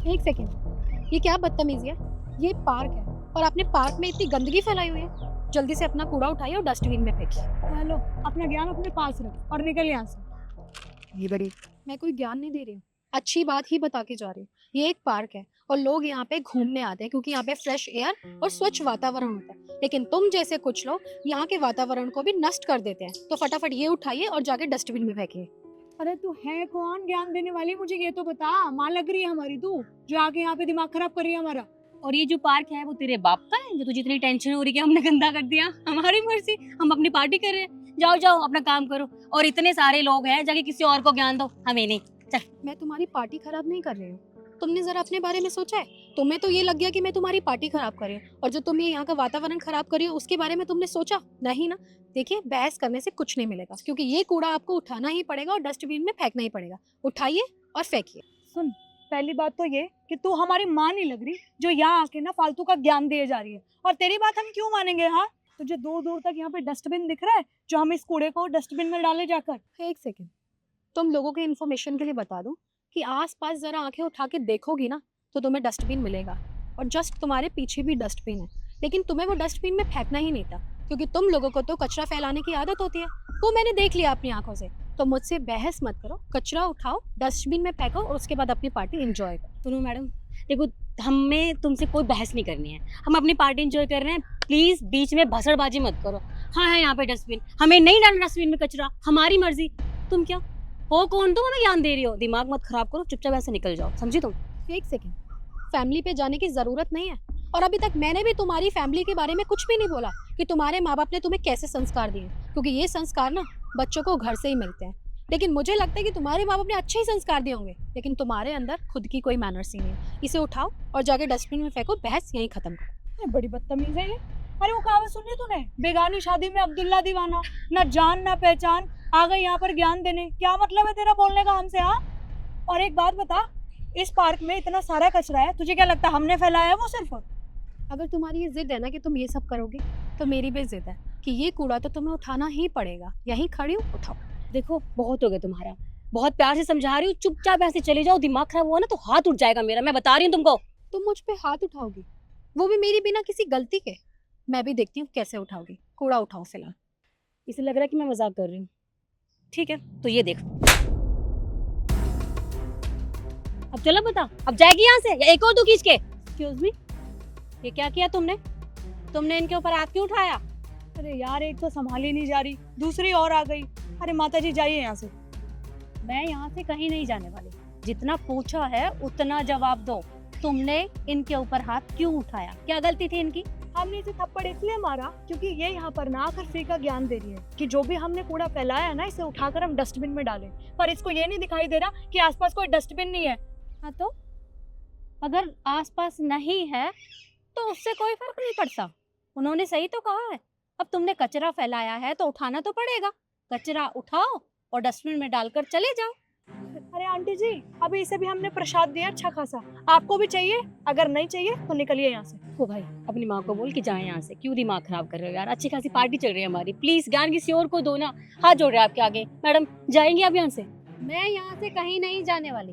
एक सेकेंड, ये क्या बदतमीजी है? ये पार्क है और आपने पार्क में इतनी गंदगी फैलाई हुई है। जल्दी से अपना कूड़ा उठाइए और डस्टबिन में फेंकिए। हेलो, अपना ज्ञान अपने पास रख और निकल यहाँ से। ये बड़ी, मैं कोई ज्ञान नहीं दे रही हूँ, अच्छी बात ही बता के जा रही हूँ। ये एक पार्क है और लोग यहाँ पे घूमने आते हैं क्योंकि यहाँ पे फ्रेश एयर और स्वच्छ वातावरण होता है। लेकिन तुम जैसे कुछ लोग यहाँ के वातावरण को भी नष्ट कर देते हैं। तो फटाफट ये उठाइए और जाके डस्टबिन में फेंकिए। अरे तू है कौन ज्ञान देने वाली? मुझे ये तो बता, माँ लग रही है हमारी तू, जो आके यहाँ पे दिमाग खराब कर रही है हमारा। और ये जो पार्क है वो तेरे बाप का है जो तुझे इतनी टेंशन हो रही है कि हमने गंदा कर दिया? हमारी मर्जी, हम अपनी पार्टी कर रहे हैं। जाओ जाओ अपना काम करो। और इतने सारे लोग हैं, जाके किसी और को ज्ञान दो, हमें नहीं। मैं तुम्हारी पार्टी खराब नहीं कर रही हूँ। तुमने जरा अपने बारे में सोचा है? तुम्हें तो ये लग गया कि मैं तुम्हारी पार्टी खराब कर रही हूँ, और जो तुम ये यहाँ का वातावरण खराब कर रही हो उसके बारे में तुमने सोचा नहीं ना। देखिए, बहस करने से कुछ नहीं मिलेगा क्योंकि ये कूड़ा आपको उठाना ही पड़ेगा और डस्टबिन में फेंकना ही पड़ेगा। उठाइए और फेंकिए। सुन, पहली बात तो ये कि तू हमारी माँ नहीं लग रही जो यहाँ आके ना फालतू का ज्ञान दिए जा रही है। और तेरी बात हम क्यों मानेंगे? हाँ, तुझे दूर दूर तक यहाँ पे डस्टबिन दिख रहा है जो हम इस कूड़े को डस्टबिन में डाले जाकर। एक सेकेंड, तुम लोगों के इन्फॉर्मेशन के लिए बता दूं कि आसपास जरा आंखें उठा के देखोगी ना तो तुम्हें डस्टबिन मिलेगा, और जस्ट तुम्हारे पीछे भी डस्टबिन है। लेकिन तुम्हें वो डस्टबिन में फेंकना ही नहीं था क्योंकि तुम लोगों को तो कचरा फैलाने की आदत होती है। वो मैंने देख लिया अपनी आंखों से। तो मुझसे बहस मत करो, कचरा उठाओ, डस्टबिन में फेंको और उसके बाद अपनी पार्टी एंजॉय करो। सुनो मैडम, देखो हमें तुमसे कोई बहस नहीं करनी है, हम अपनी पार्टी एंजॉय कर रहे हैं। प्लीज बीच में भसड़बाजी मत करो। हाँ है यहाँ पे डस्टबिन, हमें नहीं डालना डस्टबिन में कचरा, हमारी मर्जी। तुम क्या हो, कौन तुम हमें ज्ञान दे रही हो? दिमाग मत खराब करो, चुपचाप ऐसे निकल जाओ, समझी तुम? एक सेकेंड, फैमिली पे जाने की जरूरत नहीं है। और अभी तक मैंने भी तुम्हारी फैमिली के बारे में कुछ भी नहीं बोला कि तुम्हारे माँ बाप ने तुम्हें कैसे संस्कार दिए, क्योंकि ये संस्कार ना बच्चों को घर से ही मिलते हैं। लेकिन मुझे लगता है कि तुम्हारे माँ बाप ने अच्छे ही संस्कार दिए होंगे, लेकिन तुम्हारे अंदर खुद की कोई मैनर्स ही नहीं है। इसे उठाओ और जाके डस्टबिन में फेंको, बहस यहीं खत्म करो। ये बड़ी बदतमीज है ये। अरे वो कहावत सुनी तूने, बेगानी शादी में अब्दुल्ला दीवाना, ना जान ना पहचान, आ गई यहाँ पर ज्ञान देने। क्या मतलब है तेरा बोलने का हमसे? हाँ, और एक बात बता, इस पार्क में इतना सारा कचरा है, तुझे क्या लगता है हमने फैलाया है वो सिर्फ? अगर तुम्हारी ये जिद है ना कि तुम ये सब करोगे, तो मेरी भी जिद है कि ये कूड़ा तो तुम्हें उठाना ही पड़ेगा। यहीं खड़ी हूँ, उठाओ। देखो बहुत हो गया तुम्हारा, बहुत प्यार से समझा रही हूँ, चुपचाप ऐसे चले जाओ। दिमाग खराब हुआ ना तो हाथ उठ जाएगा मेरा, मैं बता रही हूँ तुमको। तुम मुझ पे हाथ उठाओगी, वो भी मेरी बिना किसी गलती के? मैं भी देखती हूँ कैसे उठाओगी। कूड़ा उठाओ फिलहाल। इसे लग रहा है कि मैं मजाक कर रही हूँ। ठीक है तो ये देख, अब चलो बता, अब जाएगी यहाँ से या एक और तू खींच के? एक्सक्यूज मी, ये क्या किया तुमने? तुमने इनके ऊपर हाथ क्यों उठाया? अरे यार, एक तो संभाली नहीं जा रही, दूसरी और आ गई। अरे माता जी जाइए यहाँ से। मैं यहाँ से कहीं नहीं जाने वाली। जितना पूछा है उतना जवाब दो। तुमने इनके ऊपर हाथ क्यों उठाया? क्या गलती थी इनकी? हमने इसे थप्पड़ इसलिए मारा क्योंकि ये यहाँ पर ना आकर फ्री का ज्ञान दे रही है कि जो भी हमने कूड़ा फैलाया है ना, इसे उठाकर हम डस्टबिन में डालें। पर इसको ये नहीं दिखाई दे रहा कि आसपास कोई डस्टबिन नहीं है। हाँ तो अगर आसपास नहीं है तो उससे कोई फर्क नहीं पड़ता। उन्होंने सही तो कहा है। अब तुमने कचरा फैलाया है तो उठाना तो पड़ेगा। कचरा उठाओ और डस्टबिन में डालकर चले जाओ। अरे आंटी जी, अभी इसे भी हमने प्रसाद दिया अच्छा खासा, आपको भी चाहिए? अगर नहीं चाहिए तो निकलिए यहाँ से। ओ भाई, अपनी माँ को बोल के जाए यहाँ से, क्यों दिमाग खराब कर रहे हो यार? अच्छी खासी पार्टी चल रही है हमारी, प्लीज ज्ञान किसी और को दो ना। हाथ जोड़ रहे हैं आपके आगे। मैडम जाएंगे आप यहाँ से? मैं यहाँ से कहीं नहीं जाने वाली।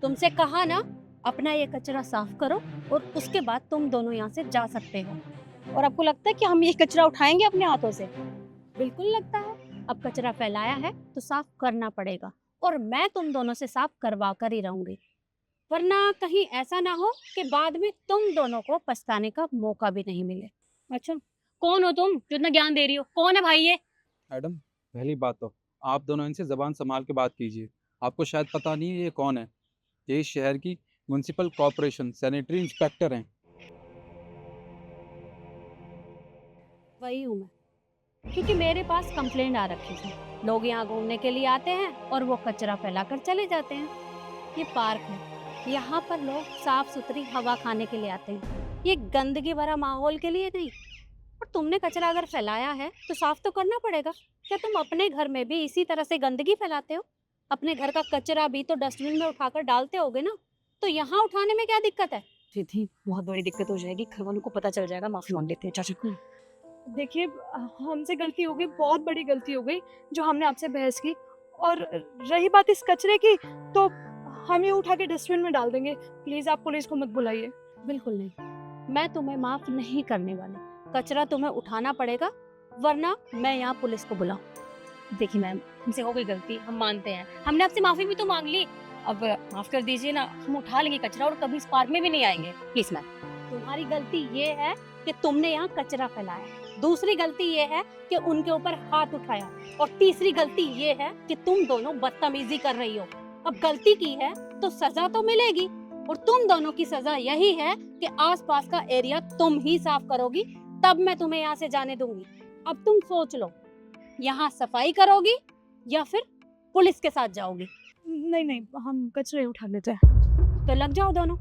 तुमसे कहा ना, अपना ये कचरा साफ करो और उसके बाद तुम दोनों यहाँ से जा सकते हो। और आपको लगता है कि हम ये कचरा उठाएंगे अपने हाथों से? बिल्कुल लगता है। अब कचरा फैलाया है तो साफ करना पड़ेगा, और मैं तुम दोनों से साफ करवा कर ही रहूंगी। वरना कहीं ऐसा ना हो कि बाद में तुम दोनों को पछताने का मौका भी नहीं मिले। अच्छा, कौन हो तुम जो इतना ज्ञान दे रही हो? कौन है भाई ये? मैडम, पहली बात तो आप दोनों इनसे ज़बान संभाल के बात कीजिए। आपको शायद पता नहीं है ये कौन है। ये इस शहर की म्यूनसिपल कॉरपोरेशन सैनिटरी इंस्पेक्टर हैं। वही हूँ मैं, क्योंकि मेरे पास कंप्लेंट आ रखी थी। लोग यहाँ घूमने के लिए आते हैं और वो कचरा फैलाकर चले जाते हैं। ये पार्क है, यहाँ पर लोग साफ सुथरी हवा खाने के लिए आते हैं, ये गंदगी भरा माहौल के लिए नहीं। और तुमने कचरा अगर फैलाया है तो साफ तो करना पड़ेगा। क्या तुम अपने घर में भी इसी तरह से गंदगी फैलाते हो? अपने घर का कचरा भी तो डस्टबिन में उठाकर डालते होगे ना, तो यहाँ उठाने में क्या दिक्कत है? दीदी बहुत बड़ी दिक्कत हो जाएगी, घर वालों को पता चल जाएगा। माफी मांग लेते हैं चाचा को। देखिए, हमसे गलती हो गई, बहुत बड़ी गलती हो गई जो हमने आपसे बहस की। और रही बात इस कचरे की, तो हम ये उठा के डस्टबिन में डाल देंगे, प्लीज आप पुलिस को मत बुलाइए। बिल्कुल नहीं, मैं तुम्हें माफ नहीं करने वाली। कचरा तुम्हें उठाना पड़ेगा, वरना मैं यहाँ पुलिस को बुलाऊं। देखिए मैम, हमसे हो गई गलती, हम मानते हैं। हमने आपसे माफी भी तो मांग ली, अब माफ कर दीजिए ना, हम उठा लेंगे कचरा और कभी इस पार्क में भी नहीं आएंगे, प्लीज मैम। तुम्हारी गलती ये है कि तुमने यहाँ कचरा फैलाया, दूसरी गलती ये है कि उनके ऊपर हाथ उठाया, और तीसरी गलती ये है कि तुम दोनों बदतमीजी कर रही हो। अब गलती की है तो सजा तो मिलेगी, और तुम दोनों की सजा यही है कि आसपास का एरिया तुम ही साफ करोगी, तब मैं तुम्हें यहाँ से जाने दूंगी। अब तुम सोच लो, यहाँ सफाई करोगी या फिर पुलिस के साथ जाओगी। नहीं नहीं, हम कचरे उठा लेते हैं। तो लग जाओ दोनों।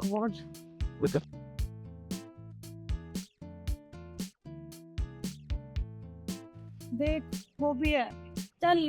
गॉड, देख वो भी है, चल